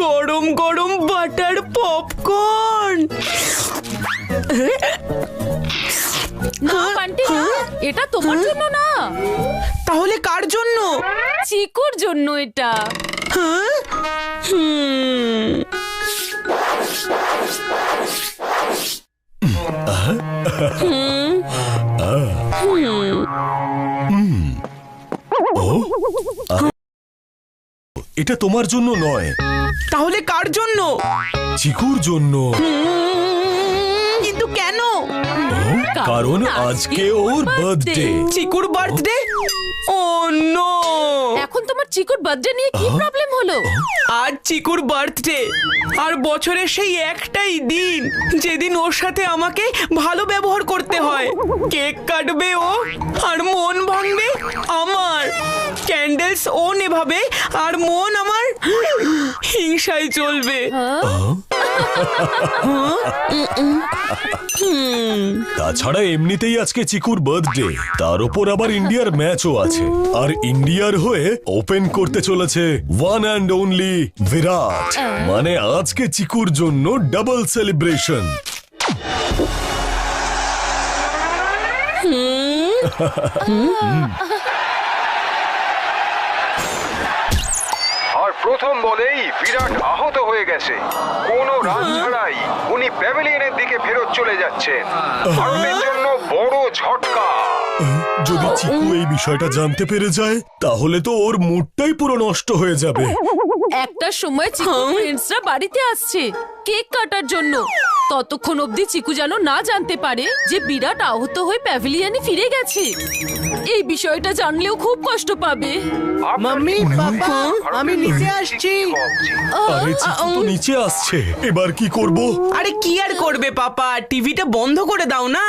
গরম গরম butter popcorn. না বান্টি না, এটা তোমার জন্য না, তাহলে কার জন্য? চিকুর জন্য এটা। হ্যাঁ? এটা তোমার জন্য নয়। তাহলে কার জন্য? চিকুর জন্য। কিন্তু কেন? কারণ আজকে ওর বার্থডে। চিকুর বার্থডে? ও নো! এখন তোমার চিকুর বার্থডে নিয়ে কি প্রবলেম হলো? আজ চিকুর বার্থডে, আর বছরের সেই একটাই দিন যেদিন ওর সাথে আমাকে ভালো ব্যবহার করতে হয়। কেক কাটবে ও, আর মন ভাঙবে আমার। ক্যান্ডেলস ও নেভাবে, আর মন আমার হিংসায় চলবে। তাছাড়া এমনিতেই আজকে চিকুর বার্থডে, তার উপর আবার ইন্ডিয়ার ম্যাচও আছে। আর ইন্ডিয়ার হয়ে ওপেন করতে চলেছে ওয়ান অ্যান্ড অনলি বিরাট। মানে আজকে চিকুর জন্য ডাবল সেলিব্রেশন। আর প্রথম বলেই বিরাট আহত হয়ে গেছে। কোনো রান ছাড়াই উনি প্যাভিলিয়নের দিকে ফেরত চলে যাচ্ছেন। ভারতের জন্য বড় ঝটকা। যদি চিকু এই বিষয়টা জানতে পেরে যায়, তাহলে তো ওর মুডটাই পুরো নষ্ট হয়ে যাবে। একটা সময় চিকু ফ্রেন্ডসরা বাড়িতে আসছে কেক কাটার জন্য। ততক্ষণ অবধি চিকু যেন না জানতে পারে যে বিরাট আহত হয়ে প্যাভিলিয়নে ফিরে গেছে। এই বিষয়টা জানলেও খুব কষ্ট পাবে। মাম্মি, পাপা, আমি নিচে আসছি। আরে চিকু তো নিচে আসছে, এবার কি করব? আরে কি আর করবে পাপা, টিভিটা বন্ধ করে দাও না।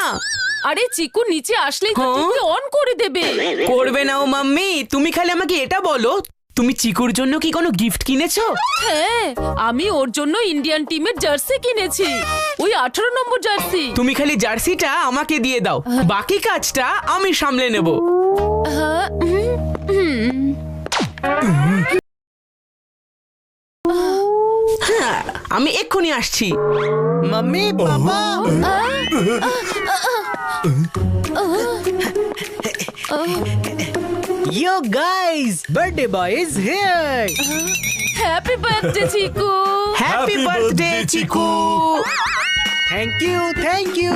আরে চিকু নিচে আসলেই তো টিভি অন করে দেবে। করবে না ও মাম্মি, তুমি খালি আমাকে এটা বলো, তুমি চিকুর জন্য কি কোনো গিফট কিনেছো? হ্যাঁ, আমি ওর জন্য ইন্ডিয়ান টিমের জার্সি কিনেছি, ওই 18 নম্বর জার্সি। তুমি খালি জার্সিটা আমাকে দিয়ে দাও, বাকি কাজটা আমি সামলে নেব। হ্যাঁ, আমি এক্ষুনি আসছি। Mummy papa yo guys birthday boy is here happy birthday Chiku. Happy birthday Chiku. Thank you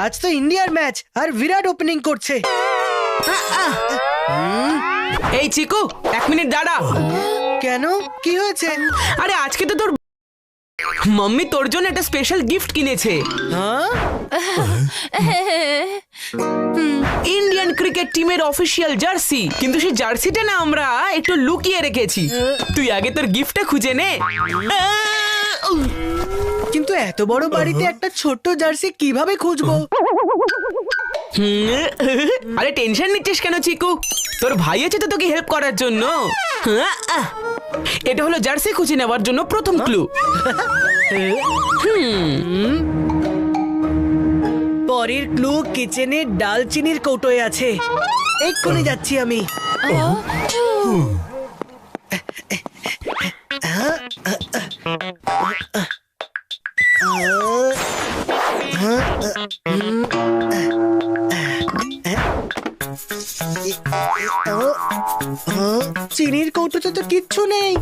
आज तो इंडियार मैच और विराट ओपनिंग করছে। এই চিকু, 1 মিনিট দাঁড়া। কেন, কি হয়েছে? আরে আজকে তো তোর মাম্মি তোর জন্য একটা স্পেশাল গিফট কিনেছে। হ্যাঁ, ইন্ডিয়ান ক্রিকেট টিমের অফিসিয়াল জার্সি। কিন্তু সেই জার্সিটা না আমরা একটু লুকিয়ে রেখেছি। তুই আগে তোর গিফটটা খুঁজে নে। কিন্তু এত বড় বাড়িতে একটা ছোট্ট জার্সি কিভাবে খুঁজবো? আরে টেনশন নিচ্ছিস কেন চিকু, তোর ভাই আছে তো তোকে হেল্প করার জন্য। এটা হলো জার্সি খুঁজে নেওয়ার জন্য প্রথম ক্লু। পরের ক্লু কিচেনের ডালচিনির কৌটোয় আছে, এক্ষুনি যাচ্ছি আমি। চিনির কৌটোতে তো কিচ্ছু নেই।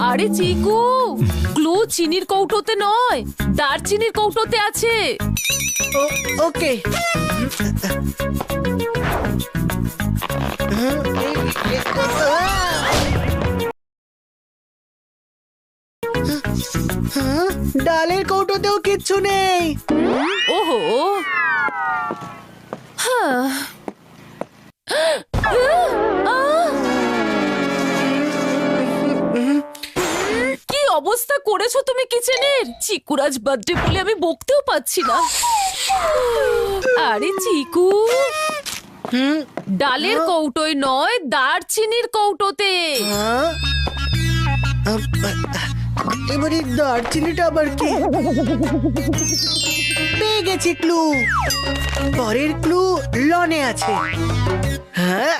আরে চিকু, ক্লু চিনির কৌটোতে নয়, দারচিনির কৌটোতে আছে। ওকে, ডালের কৌটোতেও কিচ্ছু নেই। ওহো, কি অবস্থা করেছো তুমি কিচেনের? চিকুরাজ বার্থডে বলে আমি বকতেও পাচ্ছি না। আরে চিকু, ডালের কৌটোয় নয়, দারচিনির কৌটোতে। এবারে দারচিনিটা আবার কি? পেয়ে গেছি ক্লু। পরের ক্লু লনে আছে। হ্যাঁ,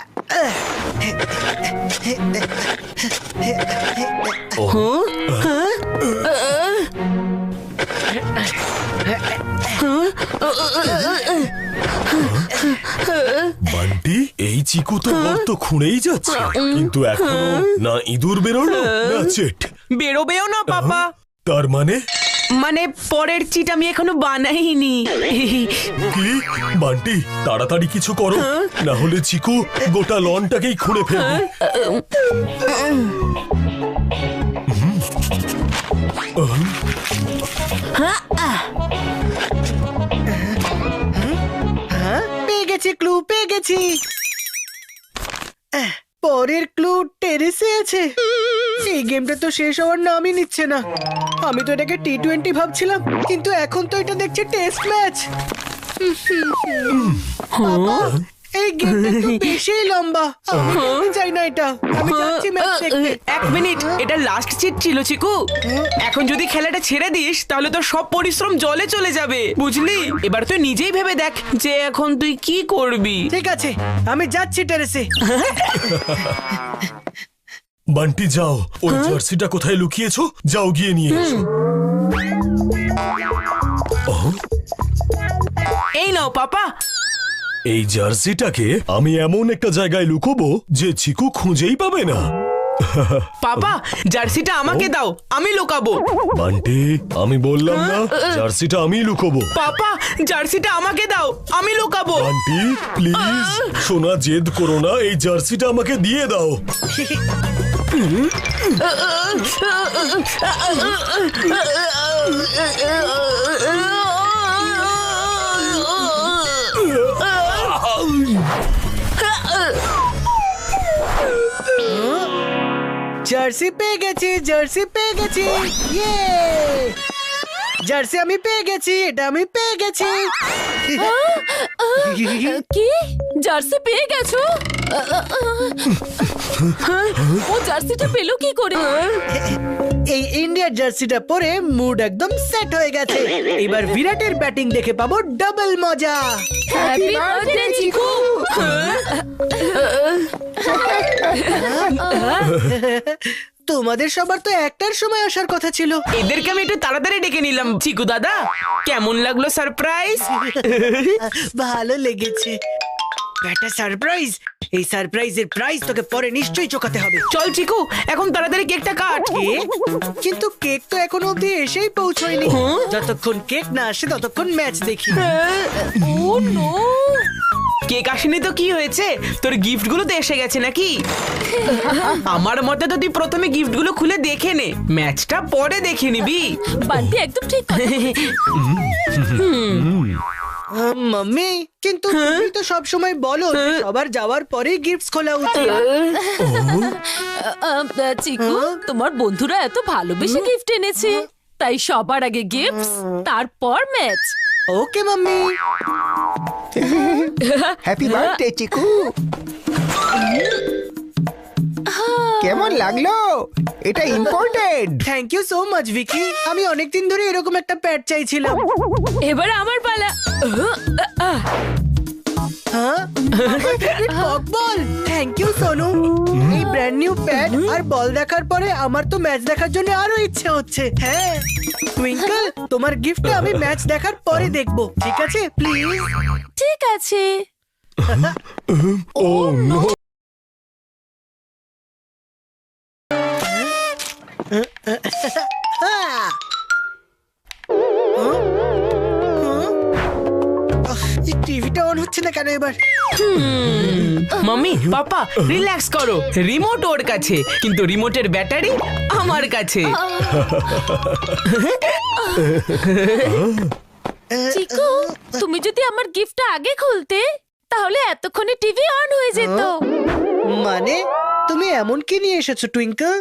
বান্টি, এই চিকু তো গর্ত খুঁড়েই যাচ্ছে, কিন্তু এখনো না ইঁদুর বেরোলো না চেট। বেরোবেও না পাপা। তার মানে মানে পরের চিট আমি এখনো বানাইনি। কি? বান্টি, তাড়াতাড়ি কিছু করো, না হলে চিকু গোটা লনটাকেই খুঁড়ে ফেলবে। পেয়ে গেছি ক্লু, পেয়ে গেছি। পরের ক্লু টেরেসে আছে। এই গেমটা তো শেষ হওয়ার নামই নিচ্ছে না। আমি তো এটাকে T20 ভাবছিলাম, কিন্তু এখন তো এটা দেখছি টেস্ট ম্যাচ। এই গেমটা তো বেশি লম্বা। আমি চাই না এটা। আমি যাচ্ছি ম্যাচ দেখতে। এক মিনিট, এটা লাস্ট চিট ছিল চিকু। এখন যদি খেলাটা ছেড়ে দিস তাহলে তো সব পরিশ্রম জলে চলে যাবে, বুঝলি? এবার তুই নিজেই ভেবে দেখ যে এখন তুই কি করবি। ঠিক আছে, আমি যাচ্ছি টেরেসে। বান্টি যাও, ওই জার্সিটা কোথায় লুকিয়েছো, যাও গিয়ে নিয়ে এসো। এই নাও পাপা। এই জার্সিটাকে আমি এমন একটা জায়গায় লুকোবো যে চিকু খুঁজেই পাবে না। পাপা, জার্সিটা আমাকে দাও, আমি লুকাবো। বান্টি, আমি বললাম না জার্সিটা আমি লুকোবো। পাপা, জার্সিটা আমাকে দাও, আমি লুকাবো। বান্টি প্লিজ, সোনা জেদ করো না, এই জার্সিটা আমাকে দিয়ে দাও। জার্সি পেয়ে গেছি, জার্সি পেয়ে গেছি। ইয়ে, জার্সি আমি পেয়ে গেছি, এটা আমি পেয়ে গেছি। কি জার্সি পেয়ে গেছো? ও জার্সিটা পেলো কি করে? এই ইন্ডিয়ার জার্সিটা পরে মুড একদম সেট হয়ে গেছে। এবার বিরাটের ব্যাটিং দেখে পাবো ডাবল মজা। হ্যাপি বার্থডে চিকু। তোমাদের সবার তো একটার সময় আসার কথা ছিল। এদেরকে আমি একটু তাড়াতাড়ি ডেকে নিলাম। চিকু দাদা, কেমন লাগলো সারপ্রাইজ? ভালো লেগেছে। একটা সারপ্রাইজ। এই সারপ্রাইজের প্রাইস তোকে পরে নিশ্চয়ই চোকাতে হবে। চল চিকু, এখন তাড়াতাড়ি কেকটা কাট। কেক? কিন্তু কেক তো এখনো অবধি এসেই পৌঁছয়নি। যতক্ষণ কেক না আসে ততক্ষণ ম্যাচ দেখি। ও নো, কেক আসেনি তো কি হয়েছে, তোর গিফট গুলো তো এসে গেছে নাকি? আমার মতে তো তুই প্রথমে গিফট গুলো খুলে দেখে নে, ম্যাচটা পরে দেখে নিবি। বান্টি একদম ঠিক কথা বলেছে। মাম্মি, কিন্তু তুমি তো সব সময় বলো যে সবার যাওয়ার পরেই গিফটস খোলা উচিত। চিকু, তোমার বন্ধুরা এত ভালোবেসে গিফট এনেছে, তাই সবার আগে গিফট, তারপর match. Okay mummy. Happy birthday Chiku. কেমন লাগলো? এটা important. Thank you so much Vicky. আমি অনেকদিন ধরে এরকম একটা প্যাড চাইছিলাম। এবার আমার পালা। হ্যাঁ, বল। Thank you Sonu. এই ব্র্যান্ড নিউ প্যাড আর বল দেখার পরে আমার তো ম্যাচ দেখার জন্য আরো ইচ্ছে হচ্ছে। হ্যাঁ টুইঙ্কল, তোমার গিফট আমি ম্যাচ দেখার পরে দেখবো, ঠিক আছে? প্লিজ। ঠিক আছে। ও নো। টিভিটা অন হচ্ছে না কেন এবার? মাম্মি পাপা রিল্যাক্স করো, রিমোট ওর কাছে, কিন্তু রিমোটের ব্যাটারি আমার কাছে। চিকু, তুমি যদি আমার গিফটটা আগে খুলতে তাহলে এতক্ষণে টিভি অন হয়ে যেত। মানে তুমি এমন কি নিয়ে এসেছো টুইঙ্কল?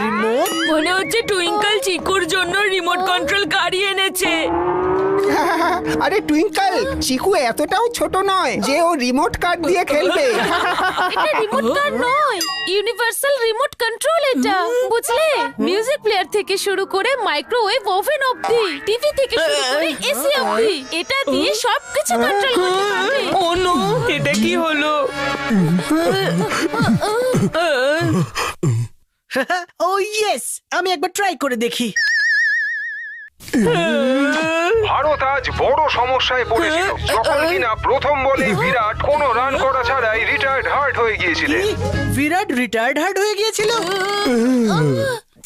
রিমোট? মনে হচ্ছে টুইঙ্কল চিকুর জন্য রিমোট কন্ট্রোল গাড়ি এনেছে। আরে টুইঙ্কল, চিকু এতটাও ছোট নয় যে ও রিমোট কার দিয়ে খেলবে। এটা রিমোট কার নয়, ইউনিভার্সাল রিমোট কন্ট্রোল এটা, বুঝলে? মিউজিক প্লেয়ার থেকে শুরু করে মাইক্রোওয়েভ ওভেন অবধি, টিভি থেকে শুরু করে এসি অবধি, এটা দিয়ে সবকিছু কন্ট্রোল করতে পারবে। ও নো, এটা কি হলো? ও ইয়েস, আমি একবার ট্রাই করে দেখি। ভারত আজ বড় সমস্যায় পড়েছিল যখন কিনা প্রথম বলে বিরাট কোনো রান করা ছাড়াই রিটায়ার্ড হার্ট হয়ে গিয়েছিলেন। কি? বিরাট রিটায়ার্ড হার্ট হয়ে গিয়েছিল?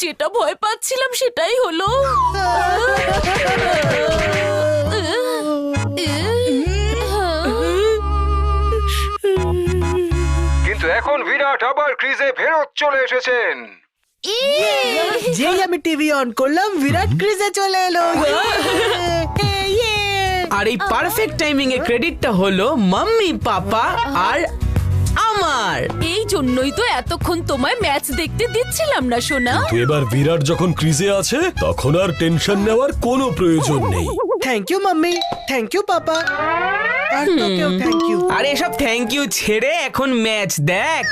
যেটা ভয় পাচ্ছিলাম সেটাই হলো। কিন্তু এখন বিরাট আবার ক্রিজে ফেরত চলে এসেছেন। যেই আমি টিভি অন করলাম, বিরাট ক্রিজে চলে এলো। আর এই পারফেক্ট টাইমিং এর ক্রেডিটটা হলো মাম্মি, পাপা আর আমার। এই জন্যই তো এতক্ষণ তোমায় ম্যাচ দেখতে দিচ্ছিলাম না, সোনা। তো এবার বিরাট যখন ক্রিজে আছে তখন আর টেনশন নেওয়ার কোনো প্রয়োজন নেই। Thank you mummy, thank you papa, আর তোকেও থ্যাংক ইউ। আর এসব থ্যাংক ইউ ছেড়ে এখন ম্যাচ দেখ।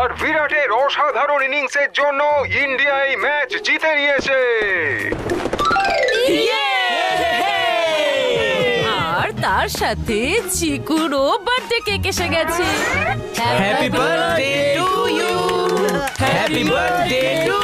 আর বিরাটের অসাধারণ ইনিংসের জন্য ইন্ডিয়া এই ম্যাচ জিতে নিয়েছে। আর তার সাথে চিকুরও বার্থডে কেক এসে গেছে। Happy birthday to you, happy birthday two